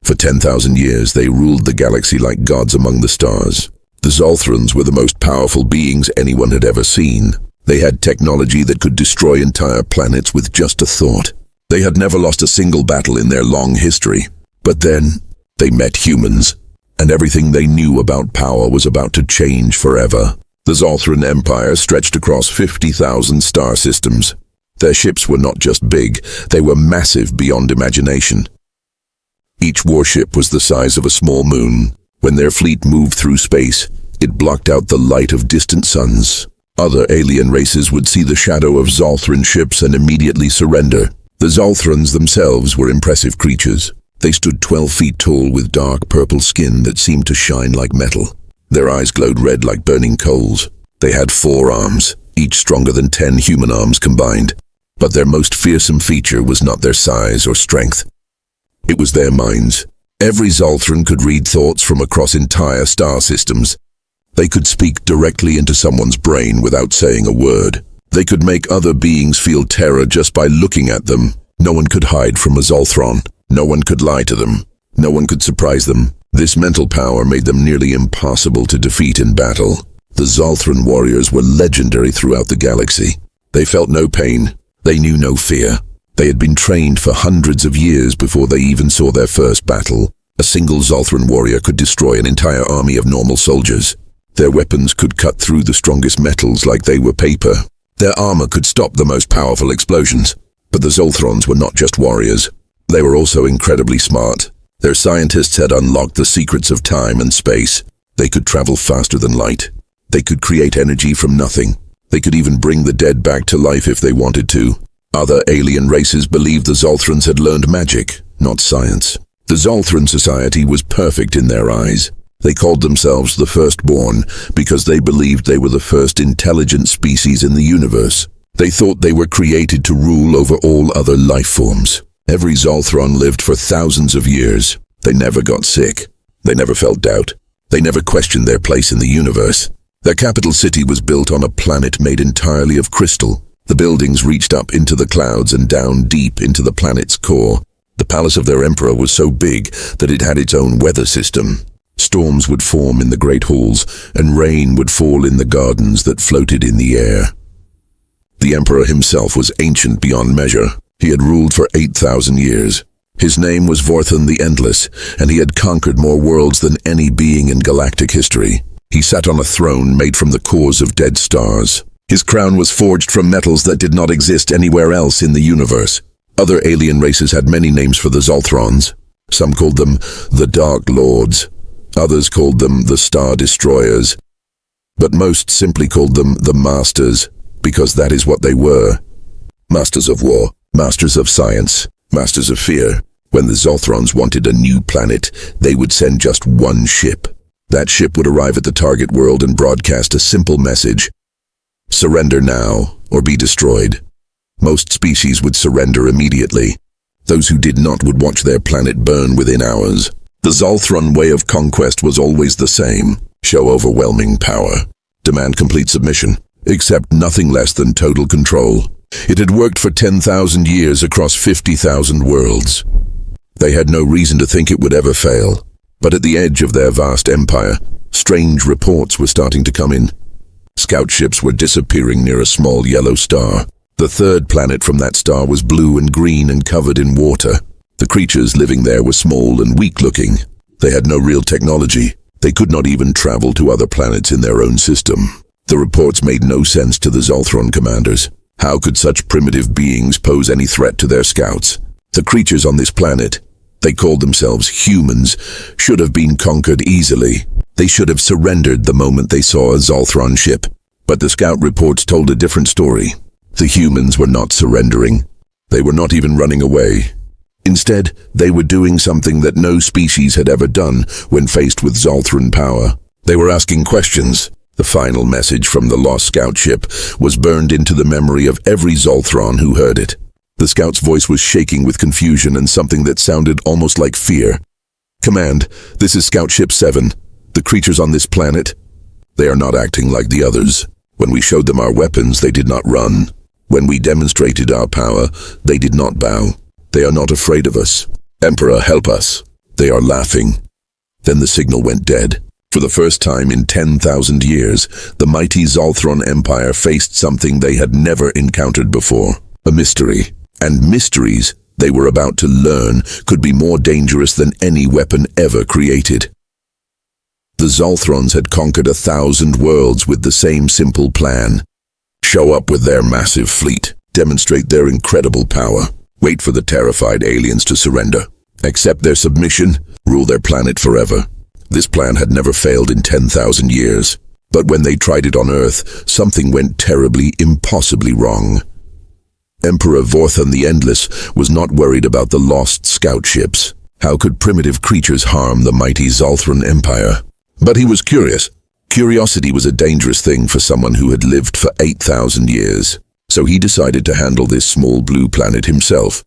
For 10,000 years, they ruled the galaxy like gods among the stars. The Zolthrons were the most powerful beings anyone had ever seen. They had technology that could destroy entire planets with just a thought. They had never lost a single battle in their long history. But then, they met humans, and everything they knew about power was about to change forever. The Zolthron Empire stretched across 50,000 star systems. Their ships were not just big, they were massive beyond imagination. Each warship was the size of a small moon. When their fleet moved through space, it blocked out the light of distant suns. Other alien races would see the shadow of Zolthron ships and immediately surrender. The Zolthrons themselves were impressive creatures. They stood 12 feet tall with dark purple skin that seemed to shine like metal. Their eyes glowed red like burning coals. They had 4 arms, each stronger than 10 human arms combined. But their most fearsome feature was not their size or strength. It was their minds. Every Zolthron could read thoughts from across entire star systems. They could speak directly into someone's brain without saying a word. They could make other beings feel terror just by looking at them. No one could hide from a Zolthron. No one could lie to them. No one could surprise them. This mental power made them nearly impossible to defeat in battle. The Zolthron warriors were legendary throughout the galaxy. They felt no pain. They knew no fear. They had been trained for hundreds of years before they even saw their first battle. A single Zolthron warrior could destroy an entire army of normal soldiers. Their weapons could cut through the strongest metals like they were paper. Their armor could stop the most powerful explosions. But the Zolthrons were not just warriors. They were also incredibly smart. Their scientists had unlocked the secrets of time and space. They could travel faster than light. They could create energy from nothing. They could even bring the dead back to life if they wanted to. Other alien races believed the Zolthrons had learned magic, not science. The Zolthron society was perfect in their eyes. They called themselves the Firstborn because they believed they were the first intelligent species in the universe. They thought they were created to rule over all other life forms. Every Zolthron lived for thousands of years. They never got sick. They never felt doubt. They never questioned their place in the universe. Their capital city was built on a planet made entirely of crystal. The buildings reached up into the clouds and down deep into the planet's core. The palace of their emperor was so big that it had its own weather system. Storms would form in the great halls, and rain would fall in the gardens that floated in the air. The emperor himself was ancient beyond measure. He had ruled for 8,000 years. His name was Vorthon the Endless, and he had conquered more worlds than any being in galactic history. He sat on a throne made from the cores of dead stars. His crown was forged from metals that did not exist anywhere else in the universe. Other alien races had many names for the Zolthrons. Some called them the Dark Lords. Others called them the Star Destroyers. But most simply called them the Masters, because that is what they were. Masters of war, masters of science, masters of fear. When the Zolthrons wanted a new planet, they would send just one ship. That ship would arrive at the target world and broadcast a simple message: surrender now, or be destroyed. Most species would surrender immediately. Those who did not would watch their planet burn within hours. The Zolthron way of conquest was always the same: show overwhelming power, demand complete submission, accept nothing less than total control. It had worked for 10,000 years across 50,000 worlds. They had no reason to think it would ever fail. But at the edge of their vast empire, strange reports were starting to come in. Scout ships were disappearing near a small yellow star. The third planet from that star was blue and green and covered in water. The creatures living there were small and weak-looking. They had no real technology. They could not even travel to other planets in their own system. The reports made no sense to the Zolthron commanders. How could such primitive beings pose any threat to their scouts? The creatures on this planet, they called themselves humans, should have been conquered easily. They should have surrendered the moment they saw a Zolthron ship. But the scout reports told a different story. The humans were not surrendering. They were not even running away. Instead, they were doing something that no species had ever done when faced with Zolthron power. They were asking questions. The final message from the lost scout ship was burned into the memory of every Zolthron who heard it. The scout's voice was shaking with confusion and something that sounded almost like fear. "Command, this is Scout Ship 7. The creatures on this planet, they are not acting like the others. When we showed them our weapons, they did not run. When we demonstrated our power, they did not bow. They are not afraid of us. Emperor, help us." They are laughing. Then the signal went dead. For the first time in 10,000 years, the mighty Zolthron Empire faced something they had never encountered before. A mystery. And mysteries they were about to learn could be more dangerous than any weapon ever created. The Zolthrons had conquered 1,000 worlds with the same simple plan. Show up with their massive fleet, demonstrate their incredible power, wait for the terrified aliens to surrender, accept their submission, rule their planet forever. This plan had never failed in 10,000 years, but when they tried it on Earth, something went terribly, impossibly wrong. Emperor Vorthon the Endless was not worried about the lost scout ships. How could primitive creatures harm the mighty Zolthron Empire? But he was curious. Curiosity was a dangerous thing for someone who had lived for 8,000 years, so he decided to handle this small blue planet himself.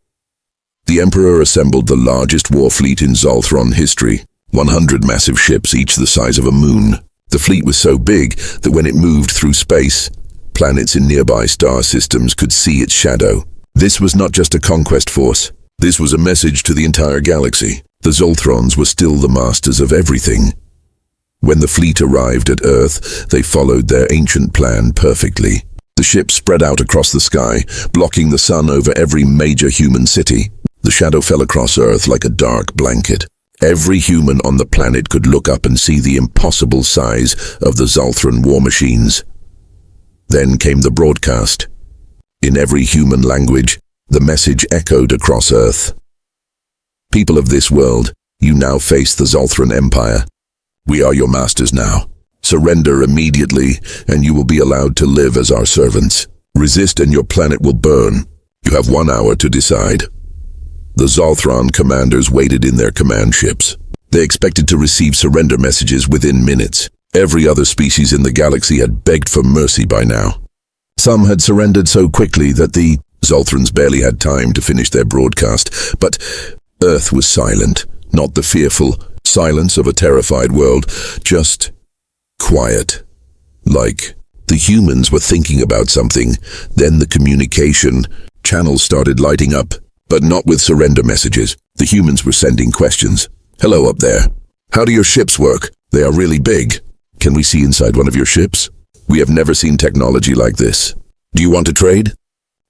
The Emperor assembled the largest war fleet in Zolthron history, 100 massive ships, each the size of a moon. The fleet was so big that when it moved through space, planets in nearby star systems could see its shadow. This was not just a conquest force. This was a message to the entire galaxy. The Zolthrons were still the masters of everything. When the fleet arrived at Earth, they followed their ancient plan perfectly. The ships spread out across the sky, blocking the sun over every major human city. The shadow fell across Earth like a dark blanket. Every human on the planet could look up and see the impossible size of the Zolthron war machines. Then came the broadcast. In every human language, the message echoed across Earth. People of this world, you now face the Zolthron Empire. We are your masters now. Surrender immediately, and you will be allowed to live as our servants. Resist and your planet will burn. You have 1 hour to decide. The Zolthron commanders waited in their command ships. They expected to receive surrender messages within minutes. Every other species in the galaxy had begged for mercy by now. Some had surrendered so quickly that the Zolthrons barely had time to finish their broadcast, but Earth was silent, not the fearful silence of a terrified world, just quiet. Like the humans were thinking about something. Then the communication channels started lighting up, but not with surrender messages. The humans were sending questions. Hello up there. How do your ships work? They are really big. Can we see inside one of your ships? We have never seen technology like this. Do you want to trade?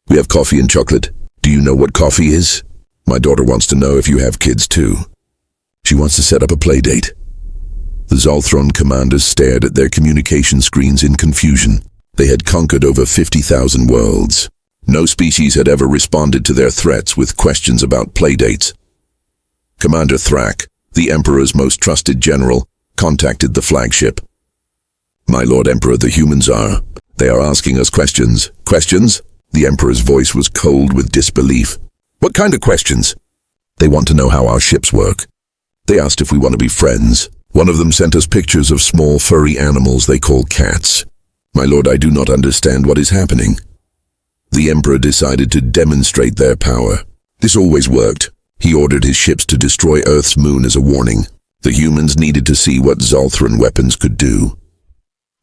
We have coffee and chocolate. Do you know what coffee is? My daughter wants to know if you have kids too. She wants to set up a play date. The Zolthron commanders stared at their communication screens in confusion. They had conquered over 50,000 worlds. No species had ever responded to their threats with questions about playdates. Commander Thrak, the Emperor's most trusted general, contacted the flagship. My Lord Emperor, the humans are. They are asking us questions. Questions? The Emperor's voice was cold with disbelief. What kind of questions? They want to know how our ships work. They asked if we want to be friends. One of them sent us pictures of small furry animals they call cats. My lord, I do not understand what is happening. The Emperor decided to demonstrate their power. This always worked. He ordered his ships to destroy Earth's moon as a warning. The humans needed to see what Zolthron weapons could do.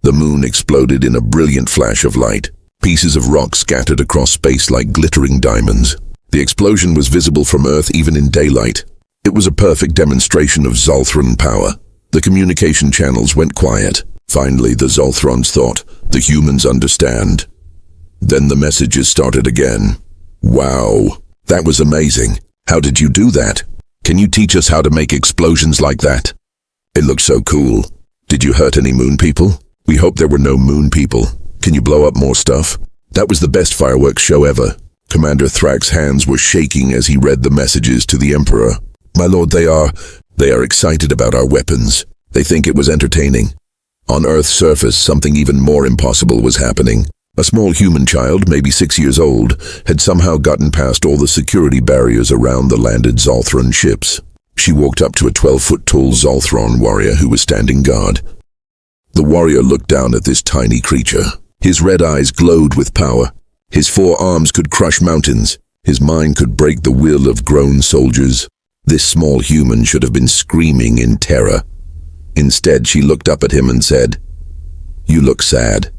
The moon exploded in a brilliant flash of light. Pieces of rock scattered across space like glittering diamonds. The explosion was visible from Earth even in daylight. It was a perfect demonstration of Zolthron power. The communication channels went quiet. Finally, the Zolthrons thought, the humans understand. Then the messages started again. Wow, that was amazing. How did you do that? Can you teach us how to make explosions like that? It looked so cool. Did you hurt any moon people? We hope there were no moon people. Can you blow up more stuff? That was the best fireworks show ever. Commander Thrak's hands were shaking as he read the messages to the Emperor. My lord, they are excited about our weapons. They think it was entertaining. On Earth's surface, something even more impossible was happening. A small human child, maybe 6 years old, had somehow gotten past all the security barriers around the landed Zolthron ships. She walked up to a 12-foot-tall Zolthron warrior who was standing guard. The warrior looked down at this tiny creature. His red eyes glowed with power. His 4 arms could crush mountains. His mind could break the will of grown soldiers. This small human should have been screaming in terror. Instead, she looked up at him and said, "You look sad.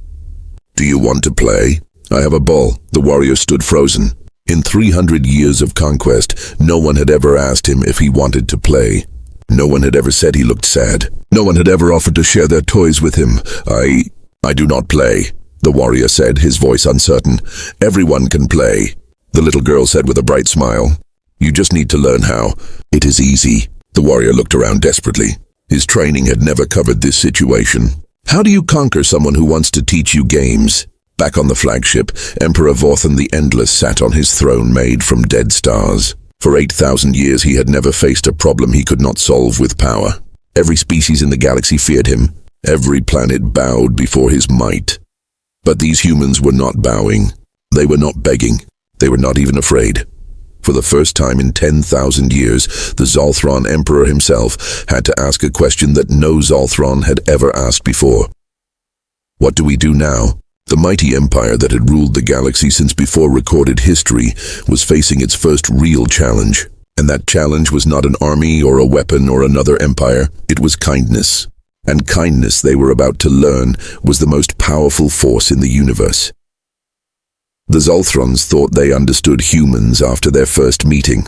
Do you want to play? I have a ball." The warrior stood frozen. In 300 years of conquest, no one had ever asked him if he wanted to play. No one had ever said he looked sad. No one had ever offered to share their toys with him. I do not play, the warrior said, his voice uncertain. Everyone can play, the little girl said with a bright smile. You just need to learn how. It is easy. The warrior looked around desperately. His training had never covered this situation. How do you conquer someone who wants to teach you games? Back on the flagship, Emperor Vorthan the Endless sat on his throne made from dead stars. For 8,000 years he had never faced a problem he could not solve with power. Every species in the galaxy feared him. Every planet bowed before his might. But these humans were not bowing. They were not begging. They were not even afraid. For the first time in 10,000 years, the Zolthron Emperor himself had to ask a question that no Zolthron had ever asked before. What do we do now? The mighty empire that had ruled the galaxy since before recorded history was facing its first real challenge. And that challenge was not an army or a weapon or another empire. It was kindness. And kindness, they were about to learn, was the most powerful force in the universe. The Zolthrons thought they understood humans after their first meeting.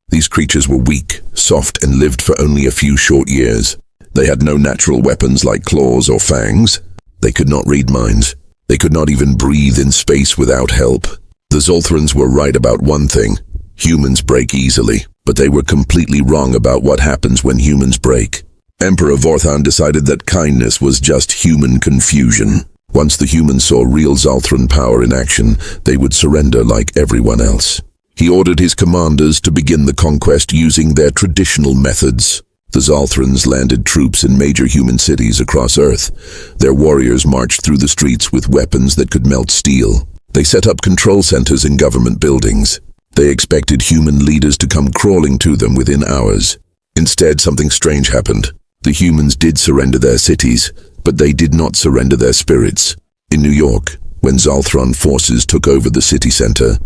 These creatures were weak, soft, and lived for only a few short years. They had no natural weapons like claws or fangs. They could not read minds. They could not even breathe in space without help. The Zolthrons were right about one thing. Humans break easily, but they were completely wrong about what happens when humans break. Emperor Vorthan decided that kindness was just human confusion. Once the humans saw real Zolthron power in action, they would surrender like everyone else. He ordered his commanders to begin the conquest using their traditional methods. The Zolthrons landed troops in major human cities across Earth. Their warriors marched through the streets with weapons that could melt steel. They set up control centers in government buildings. They expected human leaders to come crawling to them within hours. Instead, something strange happened. The humans did surrender their cities, but they did not surrender their spirits. In New York, when Zolthron forces took over the city center,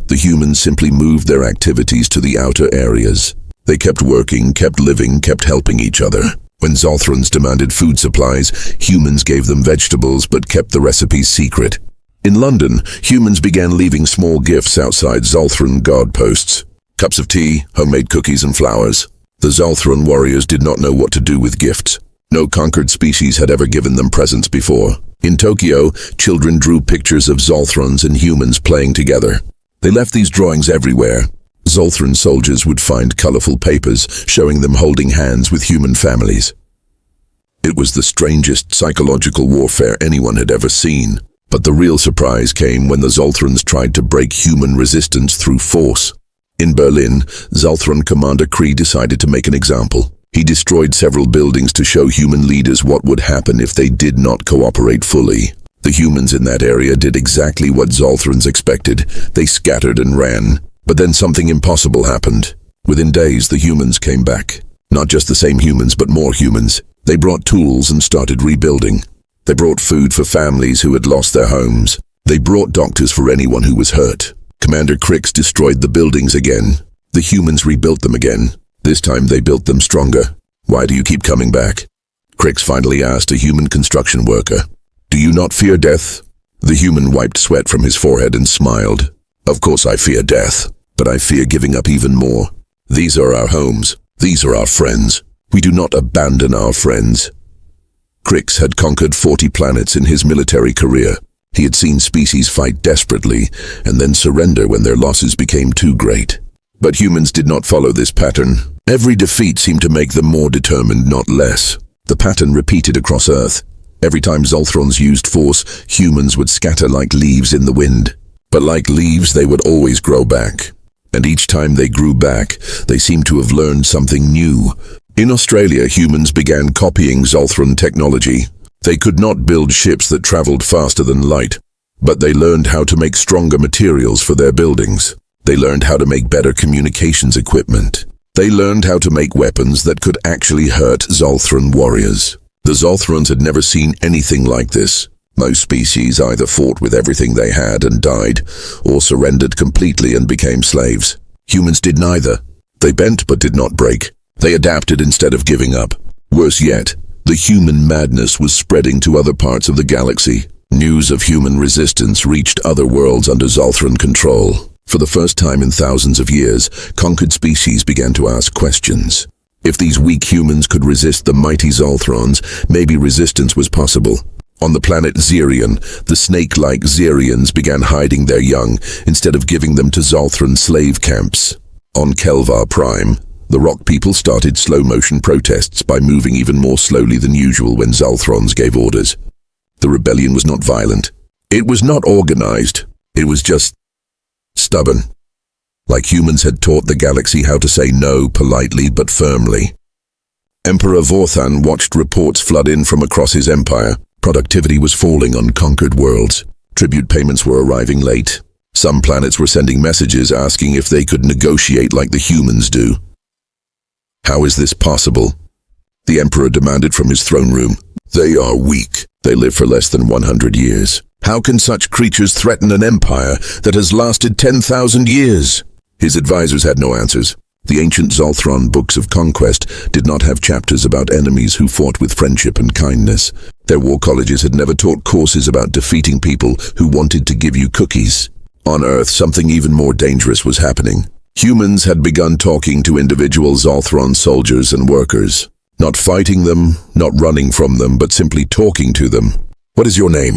the humans simply moved their activities to the outer areas. They kept working, kept living, kept helping each other. When Zolthrons demanded food supplies, humans gave them vegetables but kept the recipes secret. In London, humans began leaving small gifts outside Zolthron guard posts. Cups of tea, homemade cookies and flowers. The Zolthron warriors did not know what to do with gifts. No conquered species had ever given them presents before. In Tokyo, children drew pictures of Zolthrons and humans playing together. They left these drawings everywhere. Zolthron soldiers would find colorful papers showing them holding hands with human families. It was the strangest psychological warfare anyone had ever seen. But the real surprise came when the Zolthrons tried to break human resistance through force. In Berlin, Zolthron Commander Kree decided to make an example. He destroyed several buildings to show human leaders what would happen if they did not cooperate fully. The humans in that area did exactly what Zolthrons expected. They scattered and ran. But then something impossible happened. Within days, the humans came back. Not just the same humans, but more humans. They brought tools and started rebuilding. They brought food for families who had lost their homes. They brought doctors for anyone who was hurt. Commander Krix destroyed the buildings again. The humans rebuilt them again. This time they built them stronger. Why do you keep coming back? Krix finally asked a human construction worker. Do you not fear death? The human wiped sweat from his forehead and smiled. Of course I fear death, but I fear giving up even more. These are our homes. These are our friends. We do not abandon our friends. Krix had conquered 40 planets in his military career. He had seen species fight desperately and then surrender when their losses became too great. But humans did not follow this pattern. Every defeat seemed to make them more determined, not less. The pattern repeated across Earth. Every time Zolthrons used force, humans would scatter like leaves in the wind. But like leaves, they would always grow back. And each time they grew back, they seemed to have learned something new. In Australia, humans began copying Zolthron technology. They could not build ships that traveled faster than light, but they learned how to make stronger materials for their buildings. They learned how to make better communications equipment. They learned how to make weapons that could actually hurt Zolthron warriors. The Zolthrons had never seen anything like this. Most species either fought with everything they had and died, or surrendered completely and became slaves. Humans did neither. They bent but did not break. They adapted instead of giving up. Worse yet, the human madness was spreading to other parts of the galaxy. News of human resistance reached other worlds under Zolthron control. For the first time in thousands of years, conquered species began to ask questions. If these weak humans could resist the mighty Zolthrons, maybe resistance was possible. On the planet Xerion, the snake-like Xerions began hiding their young instead of giving them to Zolthran slave camps. On Kelvar Prime, the rock people started slow-motion protests by moving even more slowly than usual when Zolthrons gave orders. The rebellion was not violent. It was not organized. It was just stubborn. Like humans had taught the galaxy how to say no politely but firmly. Emperor Vorthan watched reports flood in from across his empire. Productivity was falling on conquered worlds. Tribute payments were arriving late. Some planets were sending messages asking if they could negotiate like the humans do. How is this possible? The Emperor demanded from his throne room. They are weak. They live for less than 100 years. How can such creatures threaten an empire that has lasted 10,000 years? His advisors had no answers. The ancient Zolthron books of conquest did not have chapters about enemies who fought with friendship and kindness. Their war colleges had never taught courses about defeating people who wanted to give you cookies. On Earth, something even more dangerous was happening. Humans had begun talking to individual Zolthron soldiers and workers. Not fighting them, not running from them, but simply talking to them. What is your name?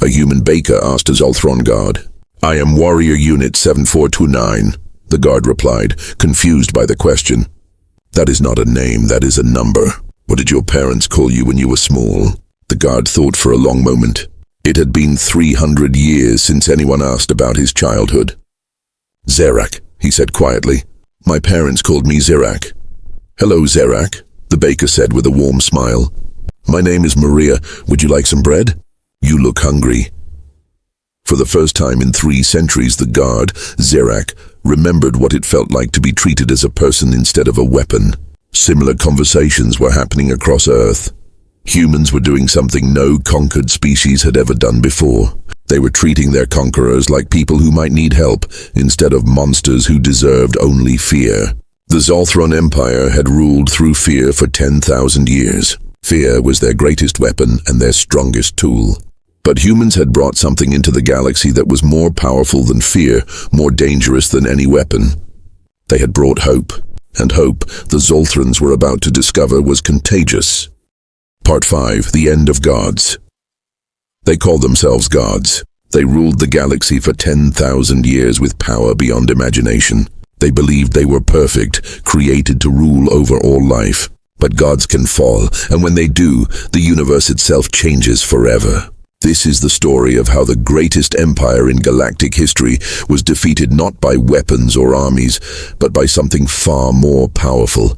A human baker asked a Zolthron guard. I am Warrior Unit 7429. The guard replied, confused by the question. That is not a name, that is a number. What did your parents call you when you were small? The guard thought for a long moment. It had been 300 years since anyone asked about his childhood. Zerak, he said quietly. My parents called me Zerak. Hello, Zerak, the baker said with a warm smile. My name is Maria. Would you like some bread? You look hungry. For the first time in 3 centuries, the guard, Zerak, remembered what it felt like to be treated as a person instead of a weapon. Similar conversations were happening across Earth. Humans were doing something no conquered species had ever done before. They were treating their conquerors like people who might need help, instead of monsters who deserved only fear. The Zolthron Empire had ruled through fear for 10,000 years. Fear was their greatest weapon and their strongest tool. But humans had brought something into the galaxy that was more powerful than fear, more dangerous than any weapon. They had brought hope, and hope the Zolthrons were about to discover was contagious. Part 5. The End of Gods. They called themselves gods. They ruled the galaxy for 10,000 years with power beyond imagination. They believed they were perfect, created to rule over all life. But gods can fall, and when they do, the universe itself changes forever. This is the story of how the greatest empire in galactic history was defeated not by weapons or armies, but by something far more powerful.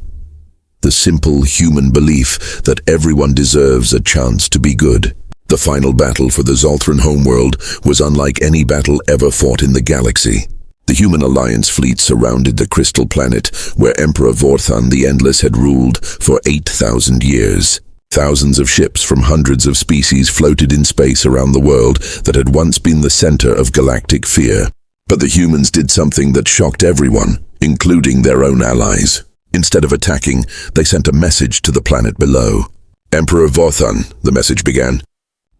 The simple human belief that everyone deserves a chance to be good. The final battle for the Zolthran homeworld was unlike any battle ever fought in the galaxy. The human alliance fleet surrounded the crystal planet where Emperor Vorthan the Endless had ruled for 8,000 years. Thousands of ships from hundreds of species floated in space around the world that had once been the center of galactic fear. But the humans did something that shocked everyone, including their own allies. Instead of attacking, they sent a message to the planet below. Emperor Vorthan, the message began.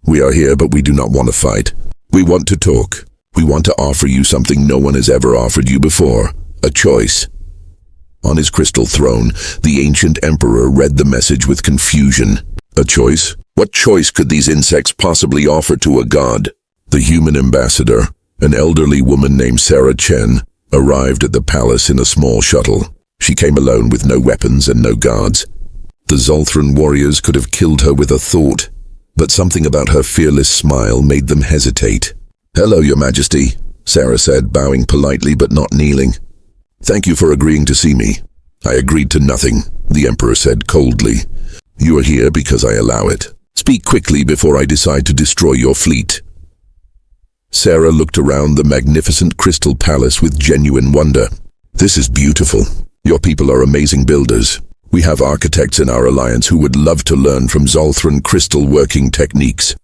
We are here, but we do not want to fight. We want to talk. We want to offer you something no one has ever offered you before. A choice. On his crystal throne, the ancient emperor read the message with confusion. A choice? What choice could these insects possibly offer to a god? The human ambassador, an elderly woman named Sarah Chen, arrived at the palace in a small shuttle. She came alone with no weapons and no guards. The Zolthran warriors could have killed her with a thought, but something about her fearless smile made them hesitate. Hello, Your Majesty, Sarah said, bowing politely but not kneeling. Thank you for agreeing to see me. I agreed to nothing, the Emperor said coldly. You are here because I allow it. Speak quickly before I decide to destroy your fleet. Sarah looked around the magnificent crystal palace with genuine wonder. This is beautiful. Your people are amazing builders. We have architects in our alliance who would love to learn from Zolthran crystal working techniques.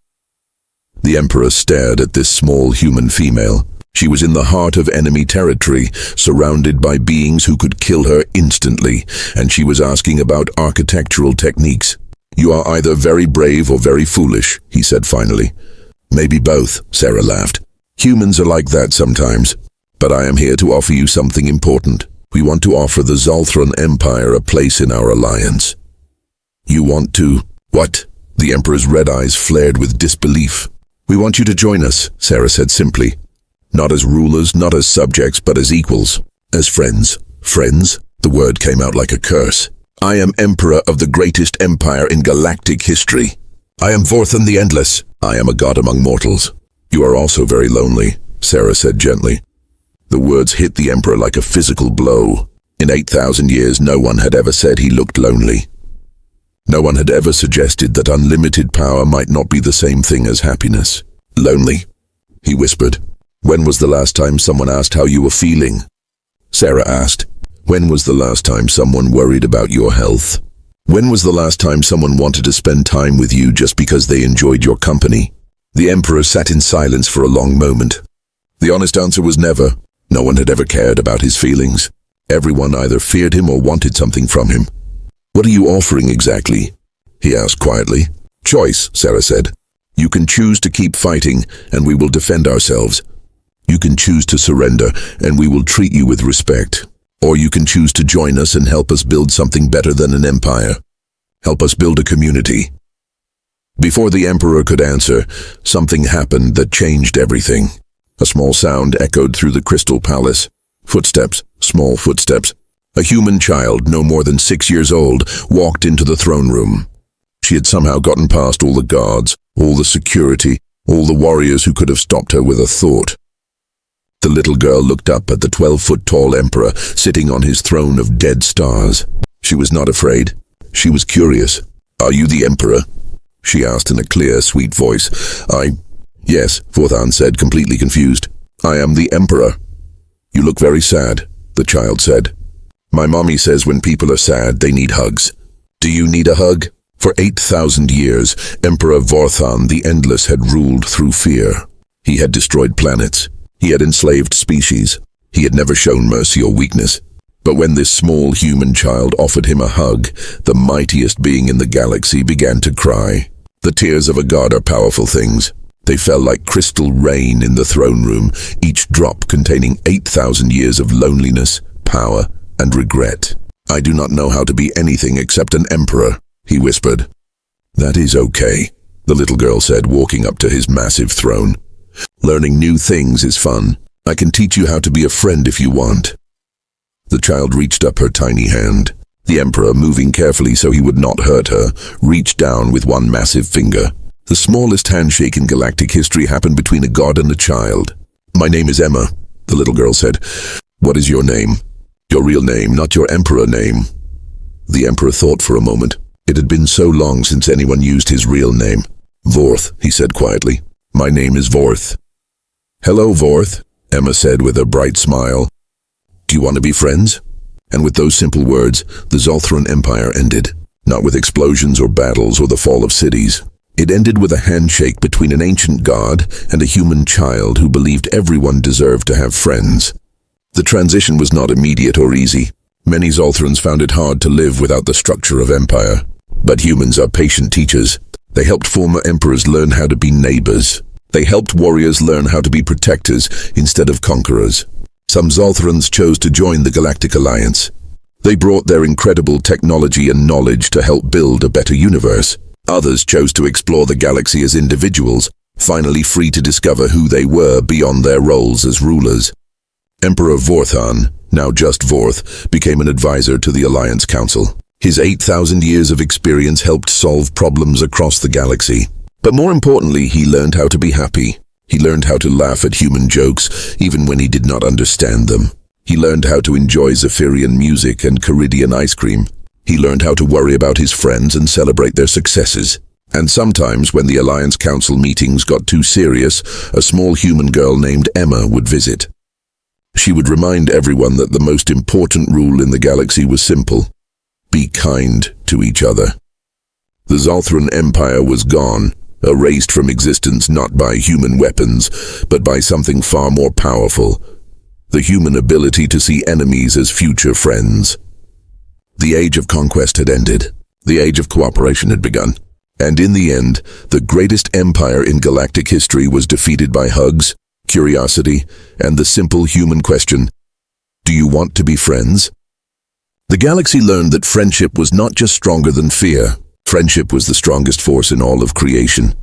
The Emperor stared at this small human female. She was in the heart of enemy territory, surrounded by beings who could kill her instantly, and she was asking about architectural techniques. You are either very brave or very foolish, he said finally. Maybe both, Sarah laughed. Humans are like that sometimes, but I am here to offer you something important. We want to offer the Zolthran Empire a place in our alliance. You want to... What? The Emperor's red eyes flared with disbelief. We want you to join us, Sarah said simply. Not as rulers, not as subjects, but as equals. As friends. Friends? The word came out like a curse. I am Emperor of the greatest empire in galactic history. I am Vorthan the Endless. I am a god among mortals. You are also very lonely, Sarah said gently. The words hit the Emperor like a physical blow. In 8,000 years, no one had ever said he looked lonely. No one had ever suggested that unlimited power might not be the same thing as happiness. Lonely, he whispered. When was the last time someone asked how you were feeling? Sarah asked. When was the last time someone worried about your health? When was the last time someone wanted to spend time with you just because they enjoyed your company? The Emperor sat in silence for a long moment. The honest answer was never. No one had ever cared about his feelings. Everyone either feared him or wanted something from him. What are you offering exactly? He asked quietly. Choice, Sarah said. You can choose to keep fighting, and we will defend ourselves. You can choose to surrender, and we will treat you with respect. Or you can choose to join us and help us build something better than an empire. Help us build a community. Before the Emperor could answer, something happened that changed everything. A small sound echoed through the Crystal Palace. Footsteps, small footsteps. A human child, no more than 6 years old, walked into the throne room. She had somehow gotten past all the guards, all the security, all the warriors who could have stopped her with a thought. The little girl looked up at the 12-foot-tall Emperor sitting on his throne of dead stars. She was not afraid. She was curious. Are you the Emperor? She asked in a clear, sweet voice. Yes, Vorthan said, completely confused. I am the Emperor. You look very sad, the child said. My mommy says when people are sad, they need hugs. Do you need a hug? For 8,000 years, Emperor Vorthan the Endless had ruled through fear. He had destroyed planets. He had enslaved species. He had never shown mercy or weakness. But when this small human child offered him a hug, the mightiest being in the galaxy began to cry. The tears of a god are powerful things. They fell like crystal rain in the throne room, each drop containing 8,000 years of loneliness, power, and regret. I do not know how to be anything except an emperor, he whispered. That is okay, the little girl said, walking up to his massive throne. Learning new things is fun. I can teach you how to be a friend if you want. The child reached up her tiny hand. The Emperor, moving carefully so he would not hurt her, reached down with one massive finger. The smallest handshake in galactic history happened between a god and a child. My name is Emma, the little girl said. What is your name? Your real name, not your Emperor name. The Emperor thought for a moment. It had been so long since anyone used his real name. Vorth, he said quietly. My name is Vorth. Hello, Vorth, Emma said with a bright smile. Do you want to be friends? And with those simple words, the Zolthran Empire ended. Not with explosions or battles or the fall of cities. It ended with a handshake between an ancient god and a human child who believed everyone deserved to have friends. The transition was not immediate or easy. Many Zolthrans found it hard to live without the structure of empire. But humans are patient teachers. They helped former emperors learn how to be neighbors. They helped warriors learn how to be protectors instead of conquerors. Some Zolthrans chose to join the Galactic Alliance. They brought their incredible technology and knowledge to help build a better universe. Others chose to explore the galaxy as individuals, finally free to discover who they were beyond their roles as rulers. Emperor Vorthan, now just Vorth, became an advisor to the Alliance Council. His 8,000 years of experience helped solve problems across the galaxy. But more importantly, he learned how to be happy. He learned how to laugh at human jokes, even when he did not understand them. He learned how to enjoy Zephyrian music and Caridian ice cream. He learned how to worry about his friends and celebrate their successes. And sometimes, when the Alliance Council meetings got too serious, a small human girl named Emma would visit. She would remind everyone that the most important rule in the galaxy was simple. Be kind to each other. The Zolthran Empire was gone, erased from existence not by human weapons, but by something far more powerful. The human ability to see enemies as future friends. The age of conquest had ended. The age of cooperation had begun. And in the end, the greatest empire in galactic history was defeated by hugs, curiosity, and the simple human question, Do you want to be friends? The galaxy learned that friendship was not just stronger than fear. Friendship was the strongest force in all of creation.